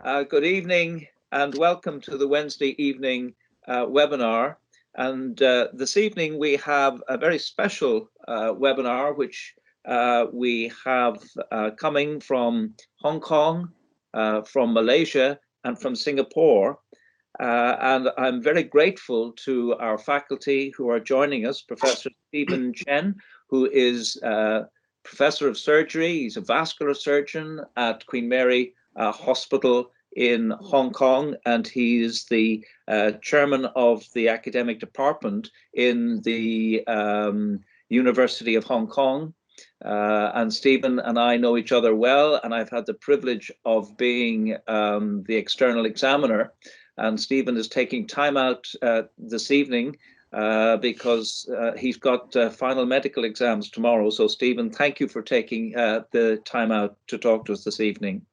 Good evening and welcome to the Wednesday evening webinar. And this evening we have a very special webinar which we have coming from Hong Kong, from Malaysia and from Singapore. And I'm very grateful to our faculty who are joining us, Professor Cheng, who is Professor of Surgery. He's a vascular surgeon at Queen Mary Hospital in Hong Kong, and he's the chairman of the academic department in the University of Hong Kong. And Stephen and I know each other well, and I've had the privilege of being the external examiner. And Stephen is taking time out this evening because he's got final medical exams tomorrow. So Stephen, thank you for taking the time out to talk to us this evening.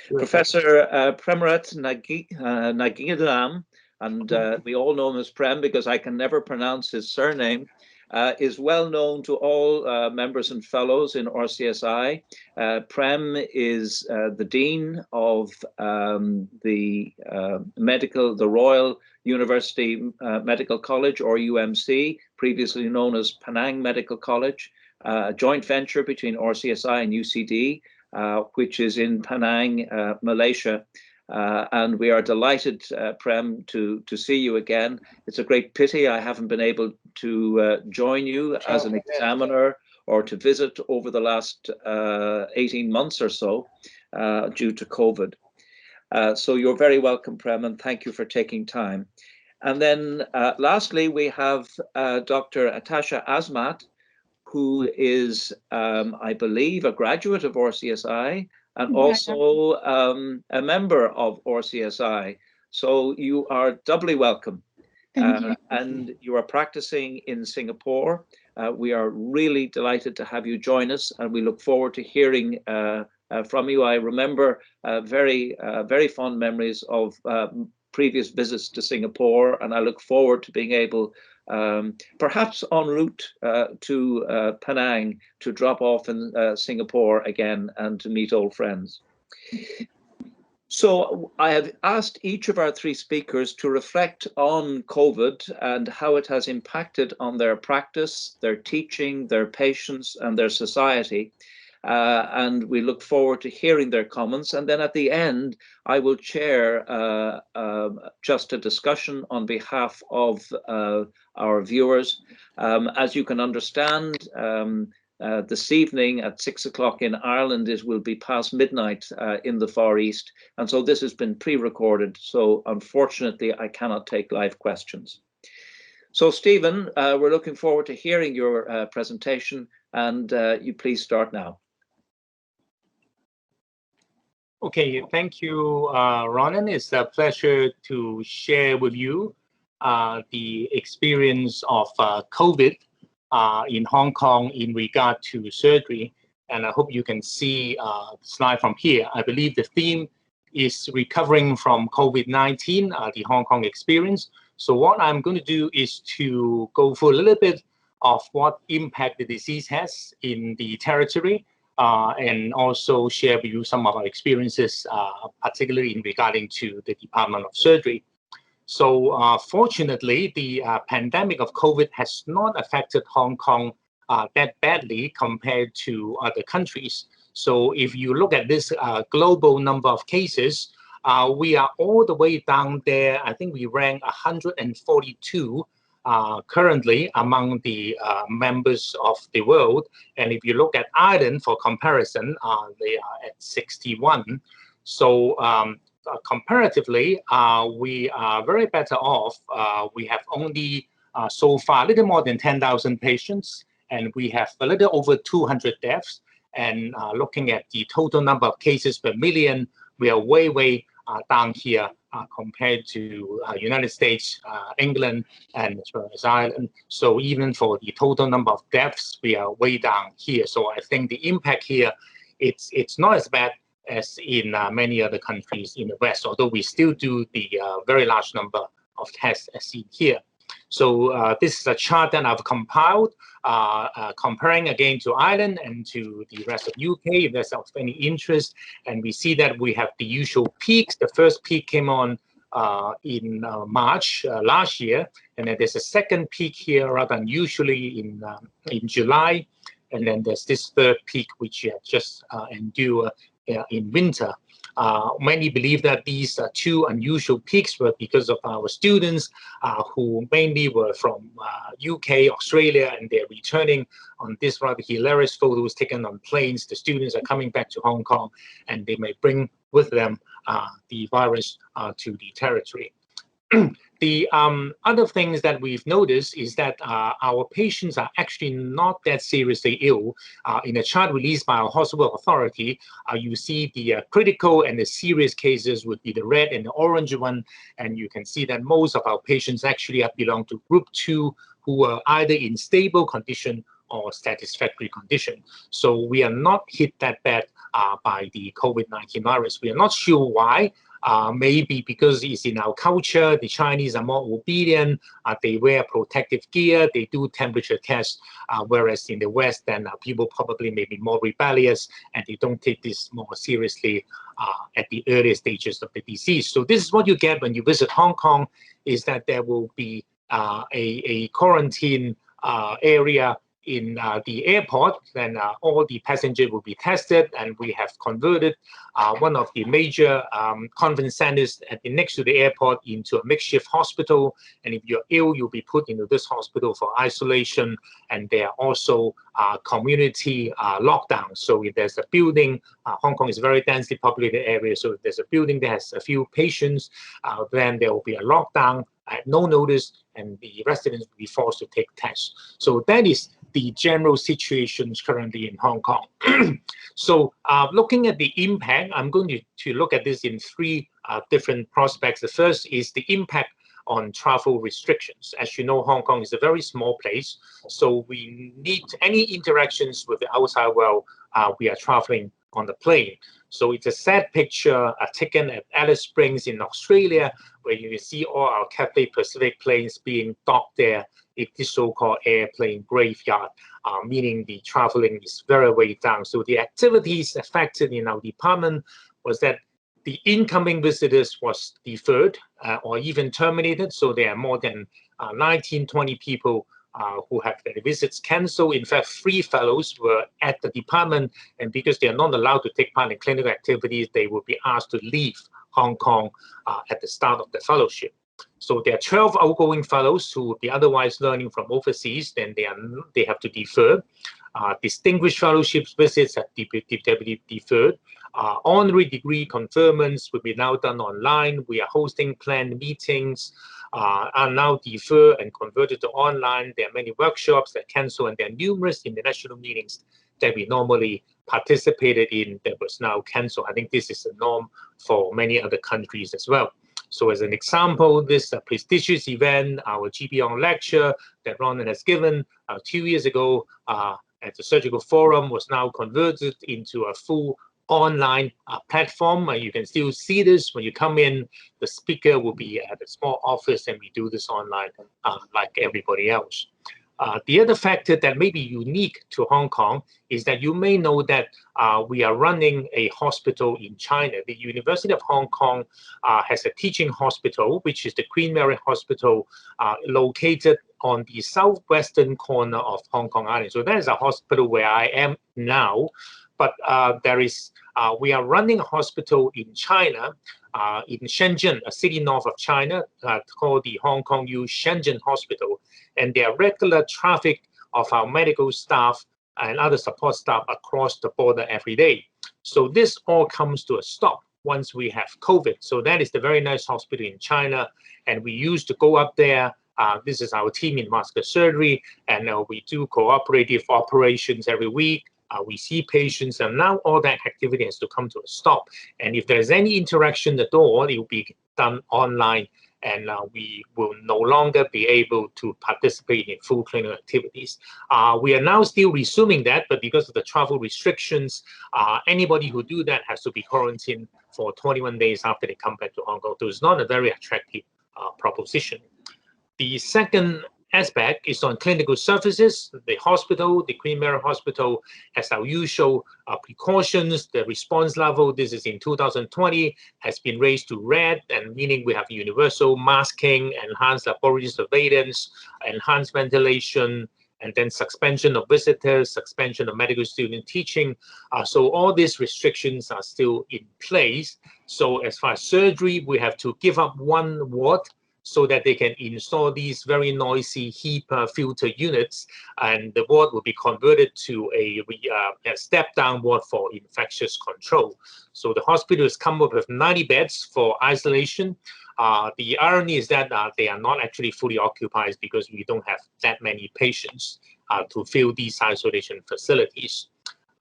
Sure. Professor Premnath Nagalingam, and we all know him as Prem because I can never pronounce his surname, is well known to all members and fellows in RCSI. Prem is the Dean of the Royal University Medical College, or UMC, previously known as Penang Medical College, a joint venture between RCSI and UCD, which is in Penang, Malaysia. And we are delighted, Prem, to see you again. It's a great pity I haven't been able to join you as an examiner or to visit over the last 18 months or so due to COVID. So you're very welcome, Prem, and thank you for taking time. And then lastly, we have Dr. Atasha Asmat, who is, I believe, a graduate of RCSI and also a member of RCSI. So you are doubly welcome. And you are practicing in Singapore. We are really delighted to have you join us, and we look forward to hearing from you. I remember very fond memories of previous visits to Singapore, and I look forward to being able, perhaps en route to Penang, to drop off in Singapore again and to meet old friends. So I have asked each of our three speakers to reflect on COVID and how it has impacted on their practice, their teaching, their patients, and their society. And we look forward to hearing their comments. And then at the end, I will chair just a discussion on behalf of our viewers. As you can understand, this evening at 6 o'clock in Ireland, it will be past midnight in the Far East. And so this has been pre-recorded. So unfortunately, I cannot take live questions. So Stephen, we're looking forward to hearing your presentation, and you please start now. Okay, thank you, Ronan. It's a pleasure to share with you the experience of COVID in Hong Kong in regard to surgery. And I hope you can see the slide from here. I believe the theme is recovering from COVID-19, the Hong Kong experience. So what I'm going to do is to go through a little bit of what impact the disease has in the territory, and also share with you some of our experiences, particularly in regarding to the Department of Surgery. So fortunately, the pandemic of COVID has not affected Hong Kong that badly compared to other countries. So if you look at this global number of cases, we are all the way down there. I think we rank 142 currently among the members of the world. And if you look at Ireland for comparison, they are at 61. So comparatively, we are very better off. We have only so far a little more than 10,000 patients, and we have a little over 200 deaths. And looking at the total number of cases per million, we are way down here compared to United States, England, and as well as Ireland. So even for the total number of deaths, we are way down here. So I think the impact here, it's not as bad as in many other countries in the West, although we still do the very large number of tests as seen here. So this is a chart that I've compiled, comparing again to Ireland and to the rest of UK, if that's of any interest. And we see that we have the usual peaks. The first peak came on in March last year, and then there's a second peak here, rather unusually in July, and then there's this third peak which just endure in winter. Many believe that these two unusual peaks were because of our students who mainly were from UK, Australia, and they're returning on this rather hilarious photos taken on planes. The students are coming back to Hong Kong, and they may bring with them the virus to the territory. The other things that we've noticed is that our patients are actually not that seriously ill. In a chart released by our hospital authority, you see the critical and the serious cases would be the red and the orange one, and you can see that most of our patients actually belong to group 2, who are either in stable condition or satisfactory condition. So we are not hit that bad by the COVID-19 virus. We are not sure why. Maybe because it's in our culture, the Chinese are more obedient, they wear protective gear, they do temperature tests, whereas in the West, then people probably may be more rebellious and they don't take this more seriously at the earlier stages of the disease. So this is what you get when you visit Hong Kong, is that there will be a quarantine area in the airport. Then all the passengers will be tested, and we have converted one of the major conference centers next to the airport into a makeshift hospital. And if you're ill, you'll be put into this hospital for isolation. And there are also community lockdowns. So if there's a building, Hong Kong is a very densely populated area, so if there's a building that has a few patients, then there will be a lockdown at no notice, and the residents will be forced to take tests. So that is the general situations currently in Hong Kong. So looking at the impact, I'm going to look at this in three different prospects. The first is the impact on travel restrictions. As you know, Hong Kong is a very small place, so we need any interactions with the outside world. We are traveling on the plane. So it's a sad picture taken at Alice Springs in Australia, where you see all our Cathay Pacific planes being docked there. It's the so-called airplane graveyard, meaning the traveling is very way down. So the activities affected in our department was that the incoming visitors was deferred or even terminated. So there are more than 19, 20 people who have their visits cancelled. In fact, 3 fellows were at the department, and because they are not allowed to take part in clinical activities, they will be asked to leave Hong Kong at the start of the fellowship. So there are 12 outgoing fellows who would be otherwise learning from overseas, then they have to defer. Distinguished fellowships visits have been deferred. Honorary degree conferments will be now done online. We are hosting planned meetings, are now deferred and converted to online. There are many workshops that cancel, and there are numerous international meetings that we normally participated in that was now cancelled. I think this is a norm for many other countries as well. So as an example, this prestigious event, our GP lecture that Ronan has given 2 years ago at the Surgical Forum, was now converted into a full online platform. You can still see this when you come in. The speaker will be at a small office, and we do this online like everybody else. The other factor that may be unique to Hong Kong is that you may know that we are running a hospital in China. The University of Hong Kong has a teaching hospital, which is the Queen Mary Hospital, located on the southwestern corner of Hong Kong Island. So that is a hospital where I am now. But we are running a hospital in China, in Shenzhen, a city north of China, called the Hong Kong U Shenzhen Hospital. And there are regular traffic of our medical staff and other support staff across the border every day. So this all comes to a stop once we have COVID. So that is the very nice hospital in China. And we used to go up there. This is our team in vascular surgery, and we do cooperative operations every week. We see patients, and now all that activity has to come to a stop. And if there's any interaction at all, it will be done online, and we will no longer be able to participate in full clinical activities. We are now still resuming that, but because of the travel restrictions, anybody who do that has to be quarantined for 21 days after they come back to Hong Kong. So it's not a very attractive proposition. The second aspect is on clinical services. The hospital, the Queen Mary Hospital, has our usual precautions. The response level, this is in 2020, has been raised to red, and meaning we have universal masking, enhanced laboratory surveillance, enhanced ventilation, and then suspension of visitors, suspension of medical student teaching. So all these restrictions are still in place. So as far as surgery, we have to give up one ward so that they can install these very noisy HEPA filter units, and the ward will be converted to a step-down ward for infectious control. So the hospital has come up with 90 beds for isolation. The irony is that they are not actually fully occupied because we don't have that many patients to fill these isolation facilities.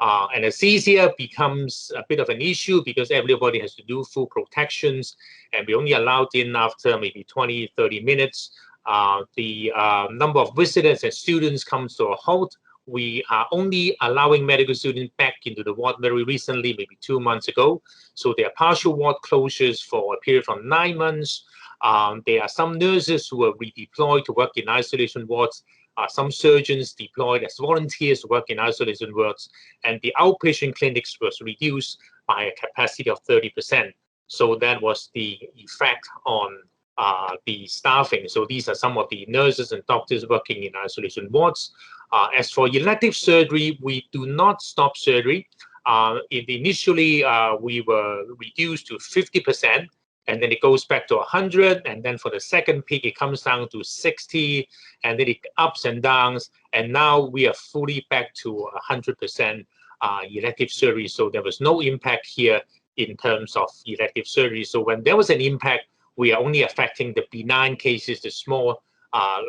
And anesthesia becomes a bit of an issue because everybody has to do full protections, and we only allowed in after maybe 20, 30 minutes. The number of visitors and students comes to a halt. We are only allowing medical students back into the ward very recently, maybe 2 months ago. So there are partial ward closures for a period from 9 months. There are some nurses who are redeployed to work in isolation wards. Some surgeons deployed as volunteers to work in isolation wards, and the outpatient clinics was reduced by a capacity of 30%. So that was the effect on the staffing. So these are some of the nurses and doctors working in isolation wards. As for elective surgery, we do not stop surgery. Initially, we were reduced to 50%. And then it goes back to 100, and then for the second peak, it comes down to 60, and then it ups and downs, and now we are fully back to 100% elective surgery. So there was no impact here in terms of elective surgery. So when there was an impact, we are only affecting the benign cases, the small,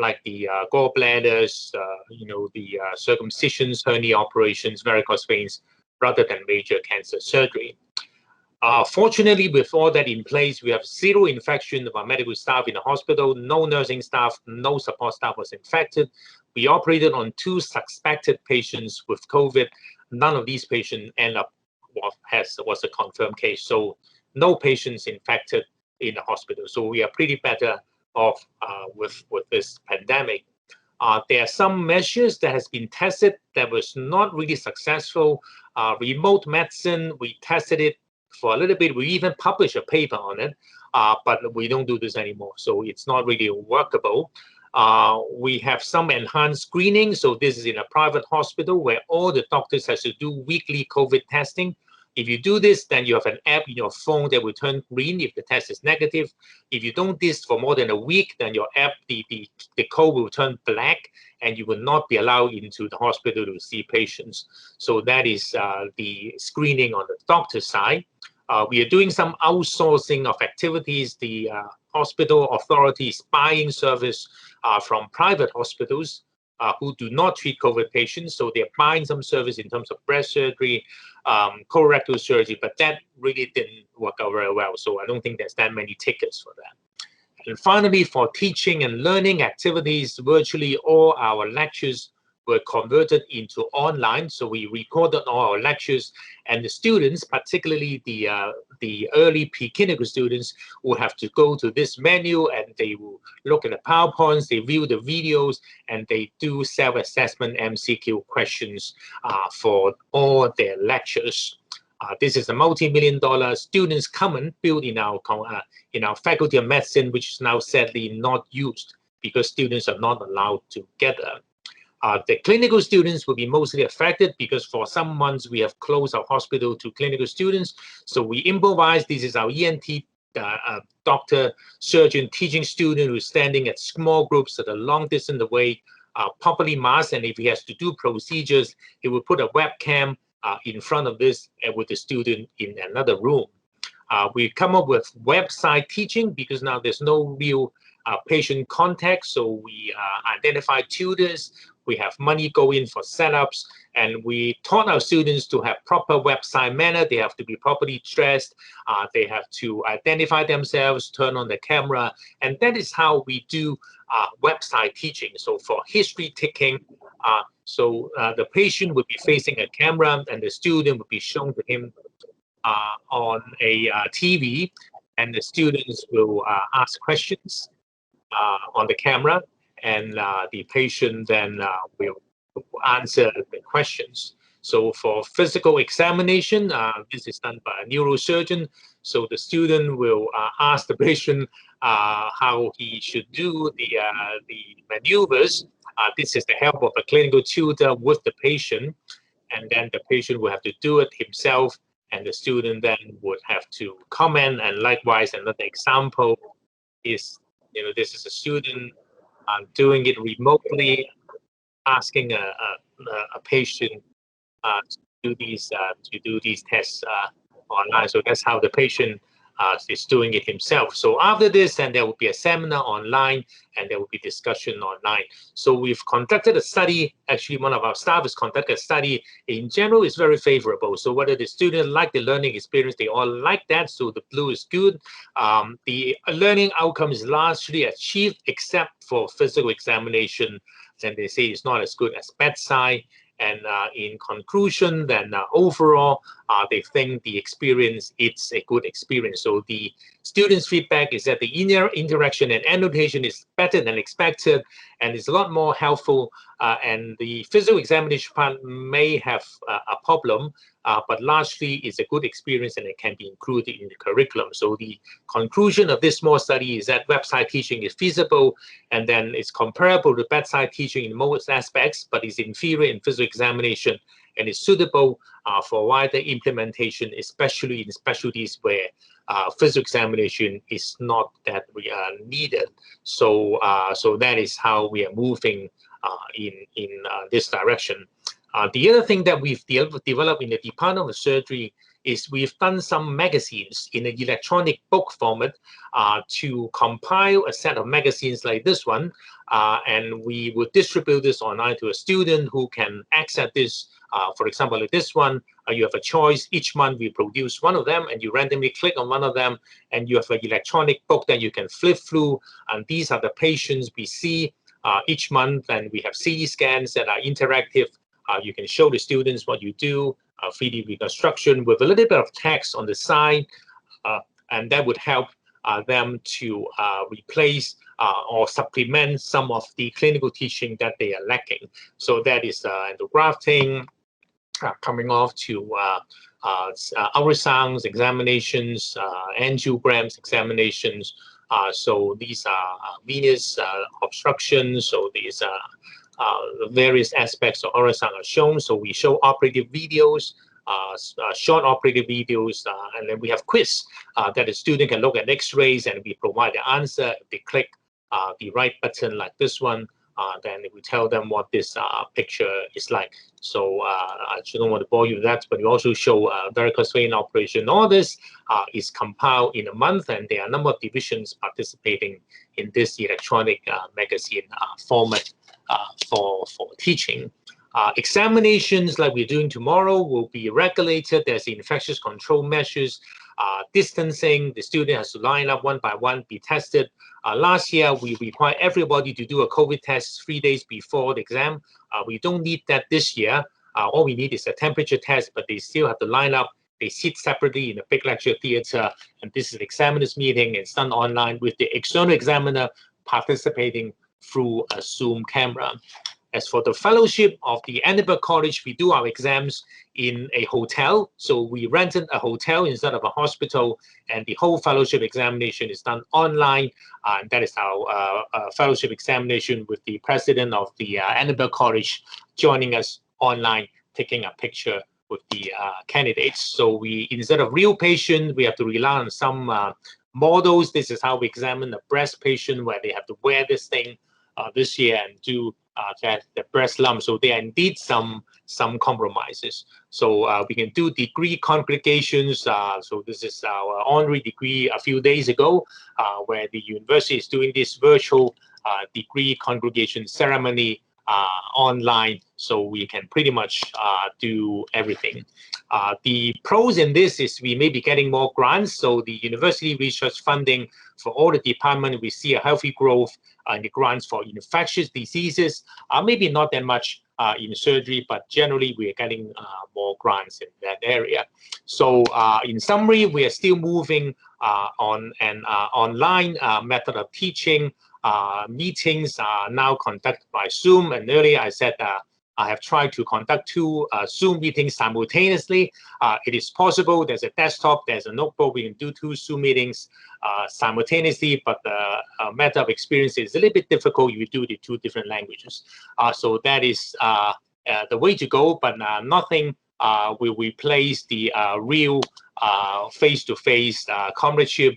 like the gallbladders, the circumcisions, hernia operations, varicose veins, rather than major cancer surgery. Fortunately, with all that in place, we have zero infection of our medical staff in the hospital. No nursing staff, no support staff was infected. We operated on 2 suspected patients with COVID. None of these patients end up was a confirmed case. So no patients infected in the hospital. So we are pretty better off with this pandemic. There are some measures that has been tested that was not really successful. Remote medicine, we tested it for a little bit. We even published a paper on it, but we don't do this anymore. So it's not really workable. We have some enhanced screening. So this is in a private hospital where all the doctors has to do weekly COVID testing. If you do this, then you have an app in your phone that will turn green if the test is negative. If you don't do this for more than a week, then your app, the code will turn black, and you will not be allowed into the hospital to see patients. So that is the screening on the doctor side. We are doing some outsourcing of activities. The hospital authority is buying service from private hospitals who do not treat COVID patients. So they're buying some service in terms of breast surgery, colorectal surgery, but that really didn't work out very well. So I don't think there's that many tickets for that. And finally, for teaching and learning activities, virtually all our lectures were converted into online. So we recorded all our lectures, and the students, particularly the early pre-clinical students, will have to go to this menu, and they will look at the PowerPoints, they view the videos, and they do self-assessment MCQ questions for all their lectures. This is a multi-million-dollar students common built in our Faculty of Medicine, which is now sadly not used because students are not allowed together. The clinical students will be mostly affected because for some months we have closed our hospital to clinical students. So we improvise. This is our ENT doctor, surgeon, teaching student who's standing at small groups at a long distance away, properly masked. And if he has to do procedures, he will put a webcam in front of this with the student in another room. We come up with website teaching because now there's no real patient contact. So we identify tutors. We have money go in for setups, and we taught our students to have proper website manner. They have to be properly dressed. They have to identify themselves, turn on the camera, and that is how we do website teaching. So for history taking, the patient would be facing a camera, and the student would be shown to him on a TV, and the students will ask questions. on the camera, and the patient then will answer the questions. So for physical examination, this is done by a neurosurgeon. So the student will ask the patient how he should do the maneuvers. This is the help of a clinical tutor with the patient, and then the patient will have to do it himself, and the student then would have to comment. And likewise, another example is, this is a student doing it remotely, asking a patient to do these tests online. So that's how the patient is doing it himself. So after this, then there will be a seminar online, and there will be discussion online. So we've conducted a study. Actually, one of our staff has conducted a study. In general, it's very favorable. So whether the students like the learning experience, they all like that. So the blue is good. The learning outcome is largely achieved, except for physical examination. Then they say it's not as good as bedside. And in conclusion, then overall, they think the experience, it's a good experience. So the students' feedback is that the interaction and annotation is better than expected, and it's a lot more helpful. And the physical examination part may have a problem, but largely it's a good experience, and it can be included in the curriculum. So the conclusion of this small study is that website teaching is feasible, and then it's comparable to bedside teaching in most aspects, but is inferior in physical examination, and is suitable for wider implementation, especially in specialties where physical examination is not that needed. So, so that is how we are moving in this direction. The other thing that we've developed in the Department of Surgery is we've done some magazines in an electronic book format to compile a set of magazines like this one, and we would distribute this online to a student who can access this. For example, like this one, you have a choice. Each month we produce one of them, and you randomly click on one of them, and you have an electronic book that you can flip through, and these are the patients we see each month, and we have CT scans that are interactive. You can show the students what you do, 3D reconstruction with a little bit of text on the side, and that would help them to replace or supplement some of the clinical teaching that they are lacking. So that is endografting, coming off to ultrasounds, examinations, angiograms, examinations. So these are venous obstructions. So these various aspects of ultrasound are shown. So we show operative videos, short operative videos, and then we have quiz that the student can look at X-rays, and we provide the answer. If they click the right button like this one, then we tell them what this picture is like. So I don't want to bore you with that, but we also show varicose vein operation. All this is compiled in a month, and there are a number of divisions participating in this electronic magazine format for teaching. Examinations like we're doing tomorrow will be regulated. There's infectious control measures, distancing. The student has to line up one by one, be tested. Last year, we required everybody to do a COVID test 3 days before the exam. We don't need that this year. All we need is a temperature test, but they still have to line up. They sit separately in a big lecture theater, and this is the examiner's meeting. It's done online with the external examiner participating through a Zoom camera. As for the fellowship of the Edinburgh College, we do our exams in a hotel. So we rented a hotel instead of a hospital, and the whole fellowship examination is done online. And that is our fellowship examination with the president of the Edinburgh College joining us online, taking a picture with the candidates. So we, instead of real patient, we have to rely on some models. This is how we examine a breast patient, where they have to wear this thing this year and do the breast lump. So there are indeed some compromises. So we can do degree congregations. So this is our honorary degree a few days ago, where the university is doing this virtual degree congregation ceremony online. So we can pretty much do everything. The pros in this is we may be getting more grants. So the university research funding for all the departments, we see a healthy growth in the grants for infectious diseases. Maybe not that much in surgery, but generally we are getting more grants in that area. So in summary, we are still moving on an online method of teaching. Meetings are now conducted by Zoom, and earlier I said I have tried to conduct 2 Zoom meetings simultaneously. It is possible. There's a desktop, there's a notebook. We can do 2 Zoom meetings simultaneously, but the matter of experience is a little bit difficult if you do the 2 different languages. So that is the way to go, but nothing will replace the real face-to-face comradeship.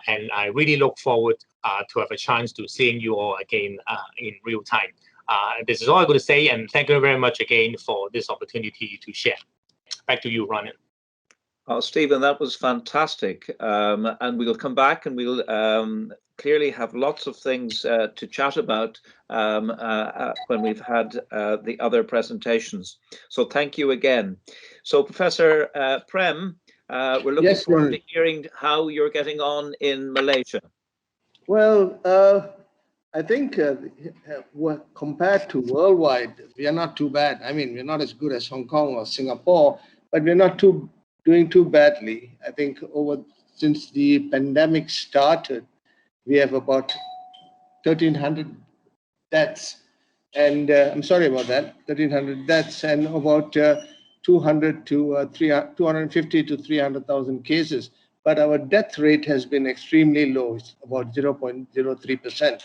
And I really look forward to have a chance to seeing you all again in real time. This is all I'm going to say, and thank you very much again for this opportunity to share. Back to you, Ronan. Oh, Stephen, that was fantastic. And we'll come back and we'll clearly have lots of things to chat about when we've had the other presentations. So thank you again. So Professor Prem, we're looking forward to hearing how you're getting on in Malaysia. Well, I think compared to worldwide, we are not too bad. I mean, we're not as good as Hong Kong or Singapore, but we're not doing too badly. I think since the pandemic started, we have about 1,300 deaths, and I'm sorry about that, 1,300 deaths, and about 250 to 300,000 cases. But our death rate has been extremely low, it's about 0.03%.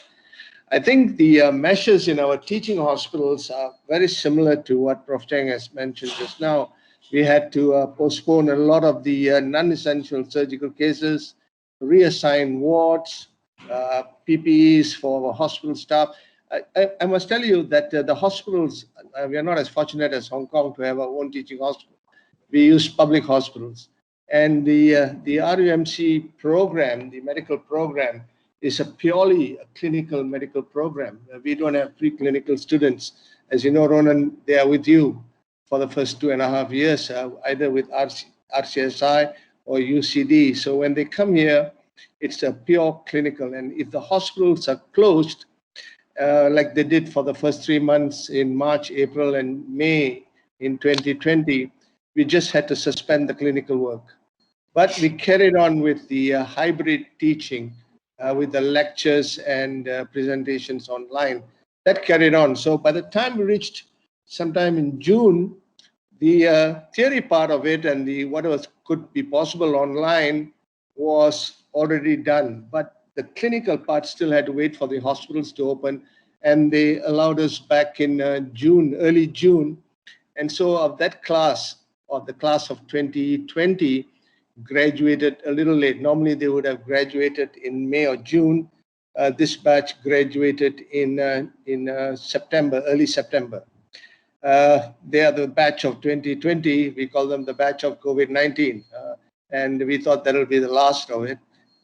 I think the measures in our teaching hospitals are very similar to what Prof. Cheng has mentioned just now. We had to postpone a lot of the non-essential surgical cases, reassign wards, PPEs for our hospital staff. I must tell you that the hospitals, we are not as fortunate as Hong Kong to have our own teaching hospital. We use public hospitals. And the RUMC program, the medical program, is a purely clinical medical program. We don't have preclinical students. As you know, Ronan, they are with you for the first 2.5 years, either with RCSI or UCD. So when they come here, it's a pure clinical. And if the hospitals are closed, like they did for the first 3 months in March, April, and May in 2020, we just had to suspend the clinical work. But we carried on with the hybrid teaching with the lectures and presentations online. That carried on. So by the time we reached sometime in June, the theory part of it and the whatever could be possible online was already done. But the clinical part still had to wait for the hospitals to open, and they allowed us back in June, early June. And so of that class, or the class of 2020, graduated a little late. Normally they would have graduated in May or June. This batch graduated in September, early September. They are the batch of 2020. We call them the batch of COVID-19. And we thought that will be the last of it.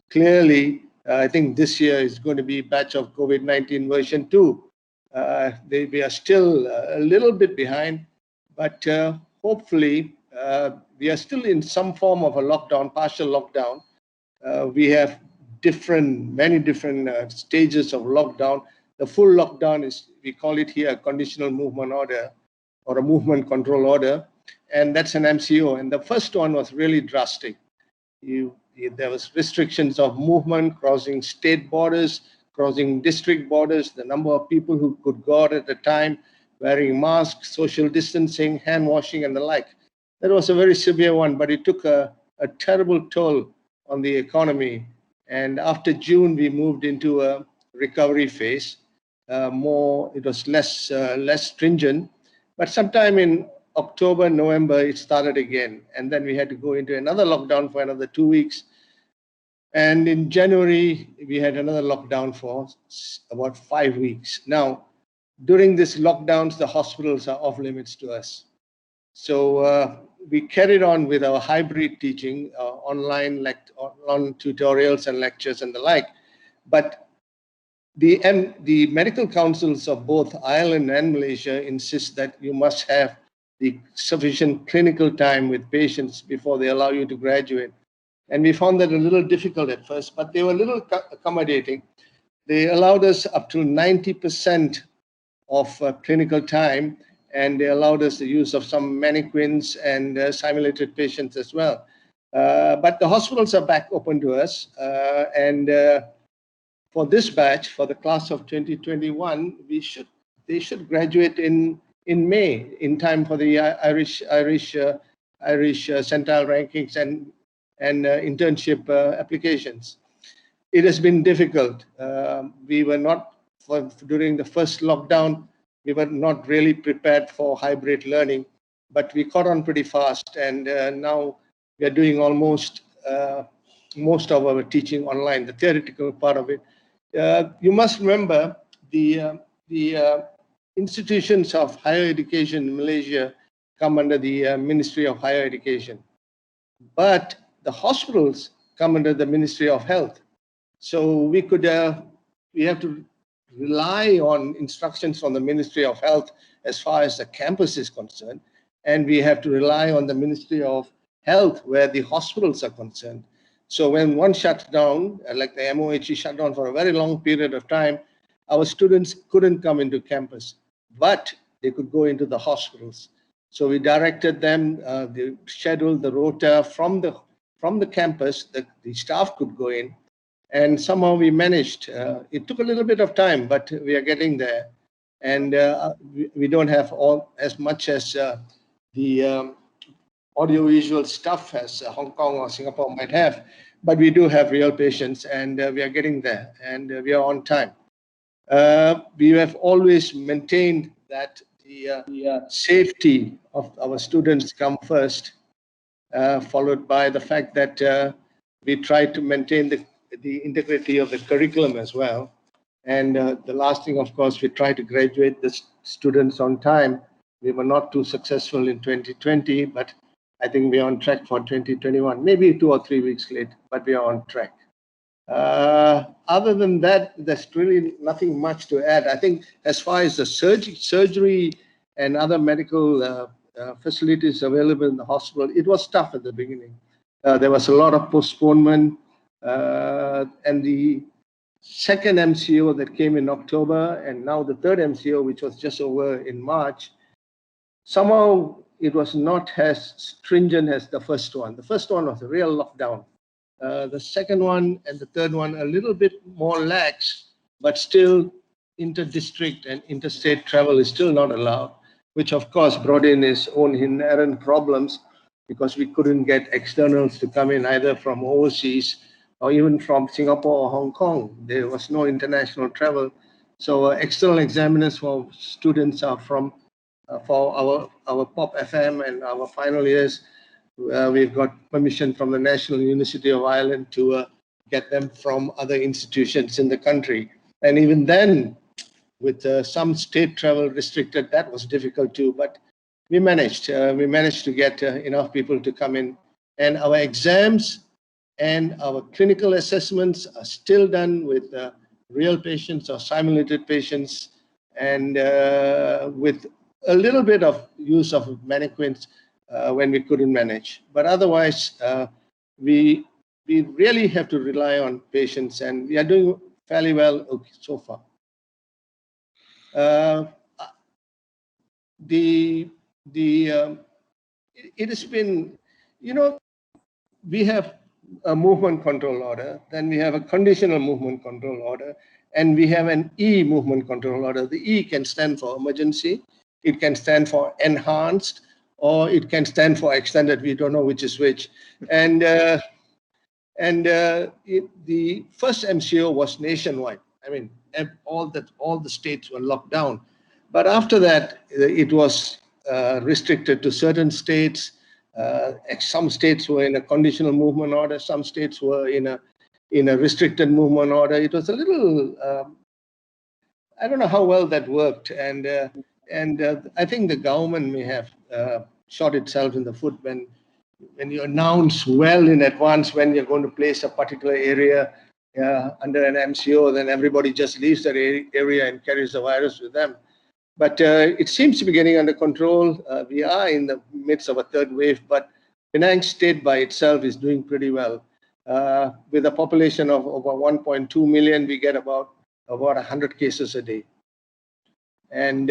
Clearly, I think this year is going to be batch of COVID-19 version 2. We are still a little bit behind, but hopefully we are still in some form of a lockdown, partial lockdown. We have many different stages of lockdown. The full lockdown is, we call it here, a conditional movement order or a movement control order, and that's an MCO. And the first one was really drastic. There was restrictions of movement, crossing state borders, crossing district borders, the number of people who could go out at a time, wearing masks, social distancing, hand washing, and the like. That was a very severe one, but it took a terrible toll on the economy. And after June, we moved into a recovery phase. It was less stringent. But sometime in October, November, it started again. And then we had to go into another lockdown for another 2 weeks. And in January, we had another lockdown for about 5 weeks. Now, during these lockdowns, the hospitals are off limits to us. So we carried on with our hybrid teaching, online tutorials and lectures and the like. But the medical councils of both Ireland and Malaysia insist that you must have the sufficient clinical time with patients before they allow you to graduate. And we found that a little difficult at first, but they were a little accommodating. They allowed us up to 90% of clinical time, and they allowed us the use of some mannequins and simulated patients as well. But the hospitals are back open to us, and for this batch, for the class of 2021, they should graduate in May, in time for the Irish centile rankings and internship applications. It has been difficult. We were not, during the first lockdown, we were not really prepared for hybrid learning, but we caught on pretty fast, and now we are doing almost most of our teaching online, the theoretical part of it. You must remember the institutions of higher education in Malaysia come under the Ministry of Higher Education, but the hospitals come under the Ministry of Health. So we have to rely on instructions from the Ministry of Health as far as the campus is concerned, and we have to rely on the Ministry of Health where the hospitals are concerned. So when one shuts down, like the MOHE shut down for a very long period of time, our students couldn't come into campus, but they could go into the hospitals. So we directed them, they scheduled the rota from the campus, that the staff could go in, and somehow we managed. It took a little bit of time, but we are getting there. And we don't have as much as the audiovisual stuff as Hong Kong or Singapore might have, but we do have real patients, and we are getting there, and we are on time. We have always maintained that the safety of our students come first, followed by the fact that we try to maintain the integrity of the curriculum as well. And the last thing, of course, we try to graduate the students on time. We were not too successful in 2020, but I think we're on track for 2021, maybe 2 or 3 weeks late, but we are on track. Other than that, there's really nothing much to add. I think as far as the surgery and other medical facilities available in the hospital, it was tough at the beginning. There was a lot of postponement, and the second MCO that came in October, and now the third MCO, which was just over in March, somehow it was not as stringent as the first one. The first one was a real lockdown. The second one and the third one a little bit more lax, but still inter-district and interstate travel is still not allowed, which of course brought in its own inherent problems, because we couldn't get externals to come in either from overseas or even from Singapore or Hong Kong. There was no international travel. So external examiners for students are from, for our POP FM and our final years, we've got permission from the National University of Ireland to get them from other institutions in the country. And even then, with some state travel restricted, that was difficult too, but we managed to get enough people to come in. And our exams and our clinical assessments are still done with real patients or simulated patients, and with a little bit of use of mannequins when we couldn't manage. But otherwise, we really have to rely on patients, and we are doing fairly well so far. It has been, we have a movement control order, then we have a conditional movement control order, and we have an E movement control order. The E can stand for emergency, it can stand for enhanced, or it can stand for extended. We don't know which is which. And the first MCO was nationwide. I mean, all the states were locked down. But after that, it was restricted to certain states. Some states were in a conditional movement order. Some states were in a restricted movement order. It was a little, I don't know how well that worked. And I think the government may have shot itself in the foot when you announce well in advance when you're going to place a particular area under an MCO, then everybody just leaves that area and carries the virus with them. But it seems to be getting under control. We are in the midst of a third wave, but Penang State by itself is doing pretty well. With a population of over 1.2 million, we get about 100 cases a day. And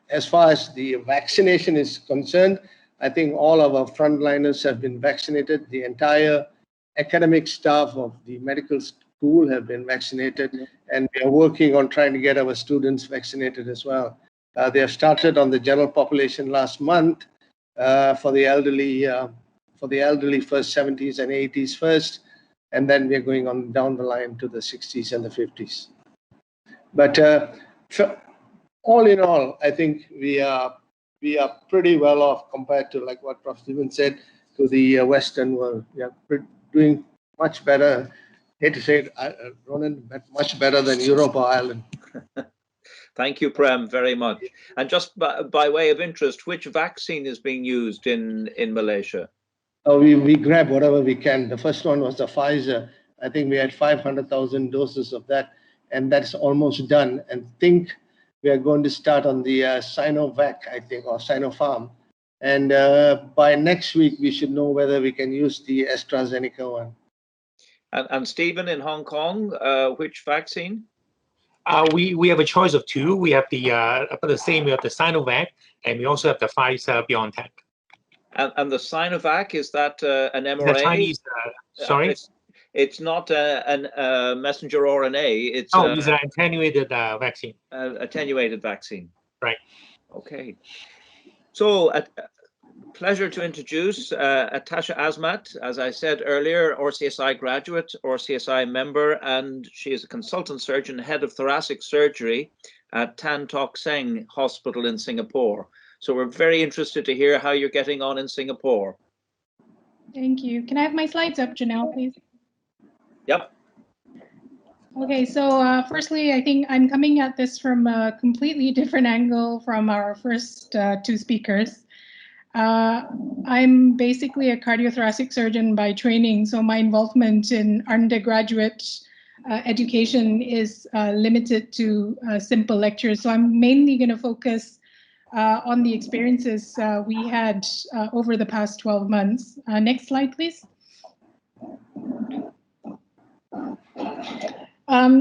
as far as the vaccination is concerned, I think all of our frontliners have been vaccinated. The entire academic staff of the medical school have been vaccinated, and we are working on trying to get our students vaccinated as well. They have started on the general population last month for the elderly first, 70s and 80s first, and then we're going on down the line to the 60s and the 50s. But all in all, I think we are pretty well off compared to, like what Prof. Steven said, to the Western world. We are doing much better. Hate to say it, Ronan, but much better than Europe or Ireland. Thank you, Prem, very much. And just by way of interest, which vaccine is being used in Malaysia? Oh, we grab whatever we can. The first one was the Pfizer. I think we had 500,000 doses of that, and that's almost done. And think we are going to start on the Sinovac, I think, or Sinopharm. And by next week, we should know whether we can use the AstraZeneca one. And Stephen, in Hong Kong, which vaccine? We have a choice of two. We have about the same. We have the Sinovac, and we also have the Pfizer-BioNTech. And the Sinovac, is that an mRNA? The Chinese. Sorry. It's not a messenger RNA. It's it's an attenuated vaccine. Attenuated vaccine. Right. Okay. So, pleasure to introduce Atasha Asmat. As I said earlier, RCSI graduate, RCSI member, and she is a consultant surgeon, head of thoracic surgery at Tock Seng Hospital in Singapore. So we're very interested to hear how you're getting on in Singapore. Thank you. Can I have my slides up, Janelle, please? Yep. Okay, so firstly, I think I'm coming at this from a completely different angle from our first two speakers. I'm basically a cardiothoracic surgeon by training, so my involvement in undergraduate education is limited to simple lectures. So I'm mainly going to focus on the experiences we had over the past 12 months. Next slide, please.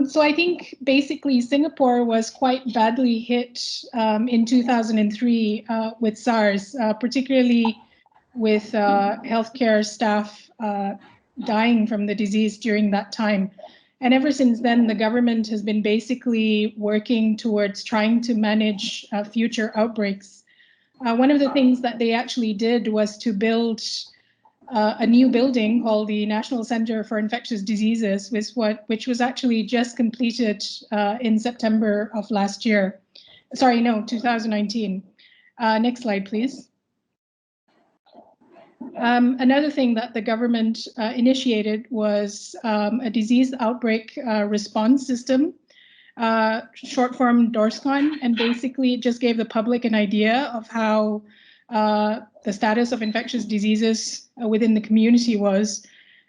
So I think basically Singapore was quite badly hit in 2003 with SARS, particularly with healthcare staff dying from the disease during that time. And ever since then, the government has been basically working towards trying to manage future outbreaks. One of the things that they actually did was to build a new building called the National Center for Infectious Diseases, which was actually just completed in September of last year. Sorry, no, 2019. Next slide, please. Another thing that the government initiated was a disease outbreak response system, short form DORSCON, and basically it just gave the public an idea of how the status of infectious diseases within the community was.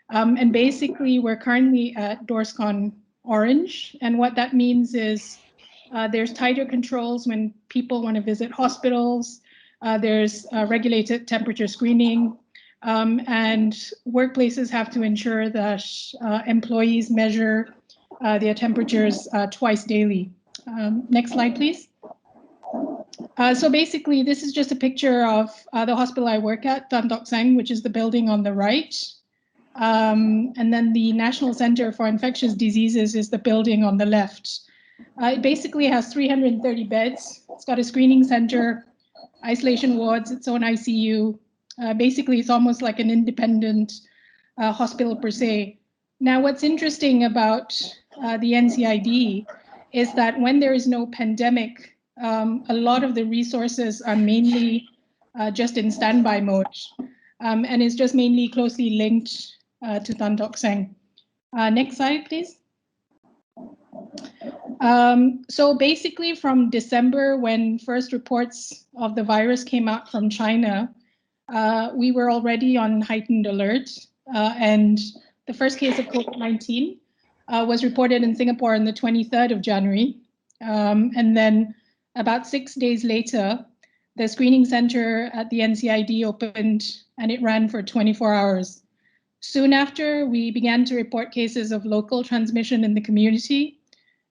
And basically we're currently at DORSCON Orange, and what that means is there's tighter controls when people want to visit hospitals, there's regulated temperature screening, and workplaces have to ensure that employees measure their temperatures twice daily. Next slide, please. So basically, this is just a picture of the hospital I work at, Tock Seng, which is the building on the right. And then the National Center for Infectious Diseases is the building on the left. It basically has 330 beds. It's got a screening center, isolation wards, its own ICU. Basically, it's almost like an independent hospital per se. Now, what's interesting about the NCID is that when there is no pandemic, a lot of the resources are mainly just in standby mode, and it's just mainly closely linked to Tock Seng. Next slide, please. So basically from December, when first reports of the virus came out from China, we were already on heightened alert, and the first case of COVID-19 was reported in Singapore on the 23rd of January. And then about 6 days later, the screening center at the NCID opened and it ran for 24 hours. Soon after, we began to report cases of local transmission in the community.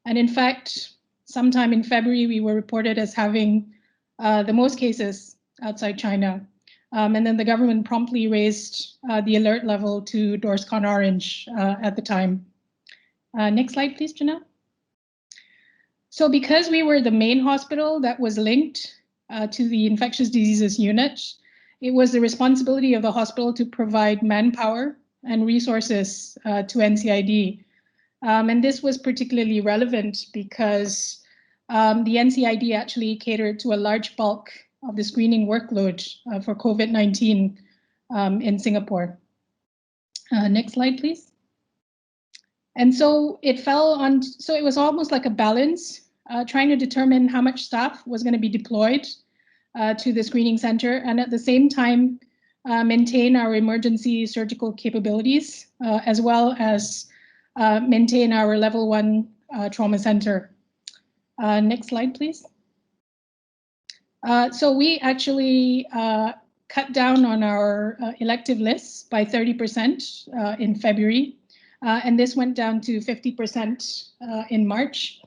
And in fact, sometime in February, we were reported as having the most cases outside China. And then the government promptly raised the alert level to DORSCON Orange at the time. Next slide, please, Janelle. So because we were the main hospital that was linked to the infectious diseases unit, it was the responsibility of the hospital to provide manpower and resources to NCID. And this was particularly relevant because the NCID actually catered to a large bulk of the screening workload for COVID-19 in Singapore. Next slide, please. And so it fell on, so it was almost like a balance, trying to determine how much staff was going to be deployed to the screening center, and at the same time maintain our emergency surgical capabilities, as well as maintain our level 1 trauma center. Next slide, please. So we actually cut down on our elective lists by 30% in February, and this went down to 50% in March.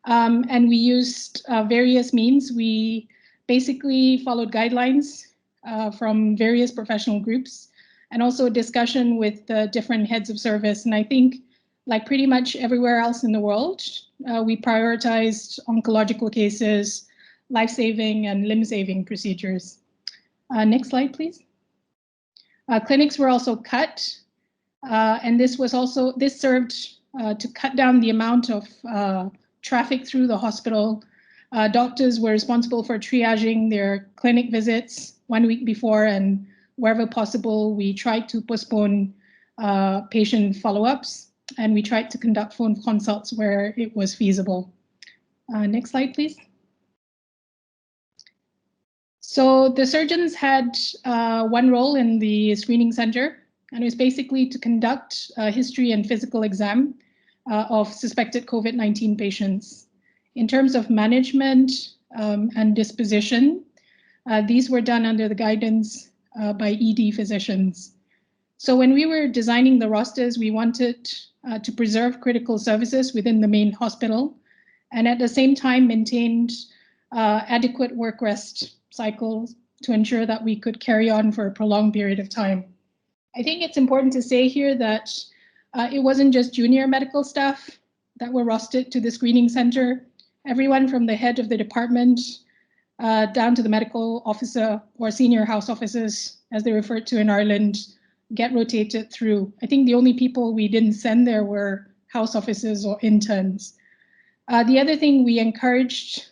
And we used various means. We basically followed guidelines from various professional groups, and also a discussion with the different heads of service. And I think, like pretty much everywhere else in the world, we prioritized oncological cases, life-saving and limb-saving procedures. Next slide, please. Clinics were also cut, and this served to cut down the amount of traffic through the hospital. Doctors were responsible for triaging their clinic visits 1 week before, and wherever possible, we tried to postpone patient follow-ups, and we tried to conduct phone consults where it was feasible. Next slide, please. So the surgeons had one role in the screening center, and it was basically to conduct a history and physical exam of suspected COVID-19 patients. In terms of management and disposition, these were done under the guidance by ED physicians. So when we were designing the rosters, we wanted to preserve critical services within the main hospital, and at the same time maintained adequate work rest cycles to ensure that we could carry on for a prolonged period of time. I think it's important to say here that it wasn't just junior medical staff that were rostered to the screening center. Everyone from the head of the department down to the medical officer or senior house officers, as they referred to in Ireland, get rotated through. I think the only people we didn't send there were house officers or interns. The other thing we encouraged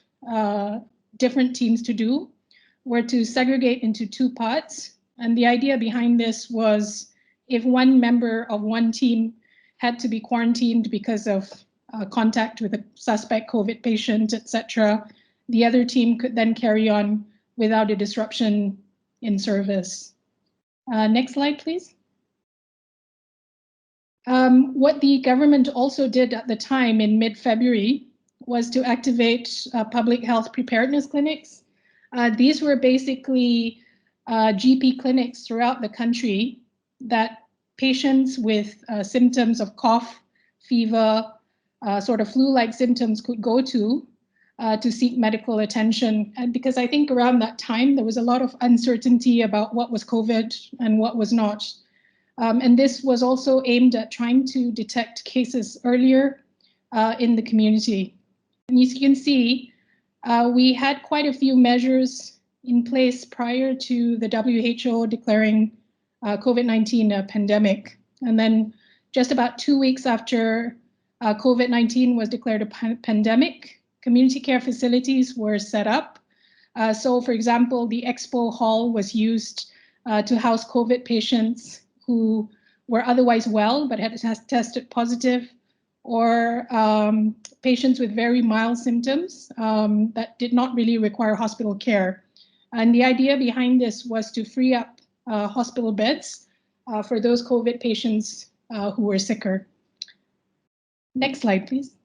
different teams to do were to segregate into 2 parts. And the idea behind this was if one member of one team had to be quarantined because of contact with a suspect COVID patient, etc., the other team could then carry on without a disruption in service. Next slide, please. What the government also did at the time in mid-February was to activate public health preparedness clinics. These were basically GP clinics throughout the country that patients with symptoms of cough, fever, sort of flu-like symptoms could go to seek medical attention. And because I think around that time, there was a lot of uncertainty about what was COVID and what was not. And this was also aimed at trying to detect cases earlier in the community. And as you can see, we had quite a few measures in place prior to the WHO declaring COVID-19 a pandemic. And then just about 2 weeks after COVID-19 was declared a pandemic, community care facilities were set up. So for example, the expo hall was used to house COVID patients who were otherwise well but had tested positive, or patients with very mild symptoms that did not really require hospital care. And the idea behind this was to free up hospital beds for those COVID patients who were sicker. Next slide, please.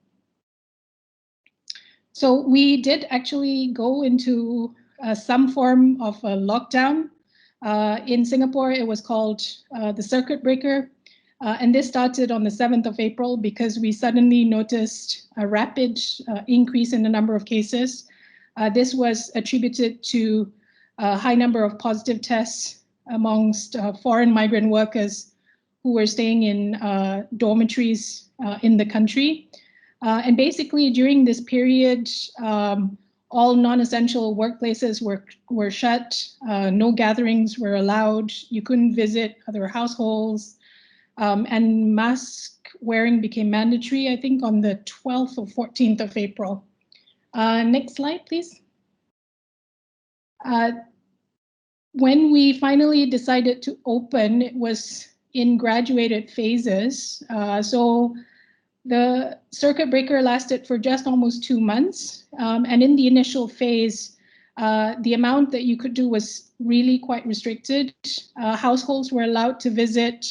So we did actually go into some form of a lockdown. In Singapore, it was called the circuit breaker. And this started on the 7th of April because we suddenly noticed a rapid increase in the number of cases. This was attributed to a high number of positive tests amongst foreign migrant workers who were staying in dormitories in the country. And basically during this period, all non-essential workplaces were shut. No gatherings were allowed. You couldn't visit other households. And mask wearing became mandatory, I think, on the 12th or 14th of April. Next slide, please. When we finally decided to open, it was in graduated phases. So the circuit breaker lasted for just almost 2 months. And in the initial phase, the amount that you could do was really quite restricted. Households were allowed to visit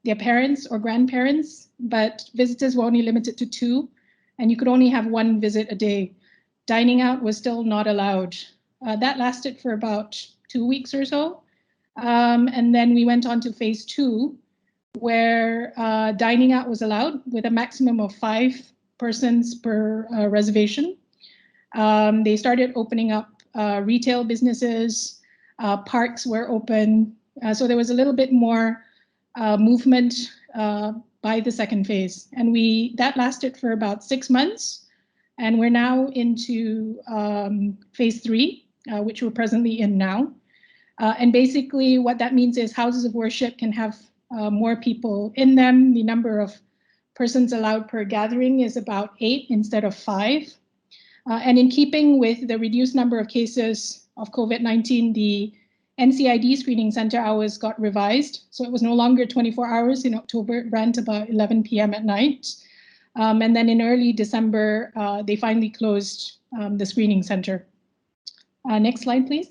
their parents or grandparents, but visitors were only limited to 2, and you could only have 1 visit a day. Dining out was still not allowed. That lasted for about 2 weeks or so. And then we went on to phase 2, where dining out was allowed with a maximum of 5 persons per reservation. They started opening up retail businesses, parks were open. So there was a little bit more movement by the second phase. And that lasted for about 6 months. And we're now into phase 3, which we're presently in now. And basically what that means is houses of worship can have more people in them. The number of persons allowed per gathering is about 8 instead of 5. And in keeping with the reduced number of cases of COVID-19, the NCID screening center hours got revised. So it was no longer 24 hours in October, it ran to about 11 p.m. at night. And then in early December, they finally closed the screening center. Next slide, please.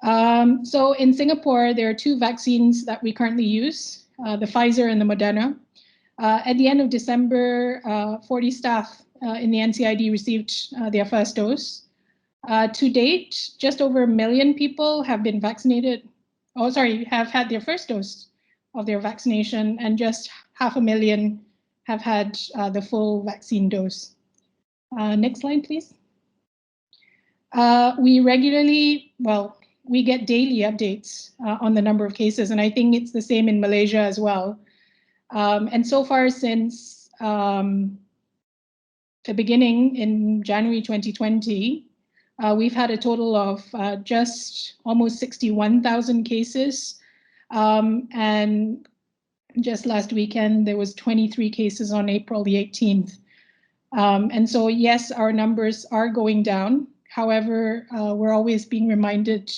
So in Singapore, there are 2 vaccines that we currently use, the Pfizer and the Moderna. At the end of December, 40 staff in the NCID received their first dose. To date, just over 1 million people have been vaccinated, have had their first dose of their vaccination, and just 500,000 have had the full vaccine dose. Next slide, please. We get daily updates on the number of cases, and I think it's the same in Malaysia as well. And so far since the beginning in January 2020, we've had a total of just almost 61,000 cases. And just last weekend, there was 23 cases on April the 18th. And so, yes, our numbers are going down. However, we're always being reminded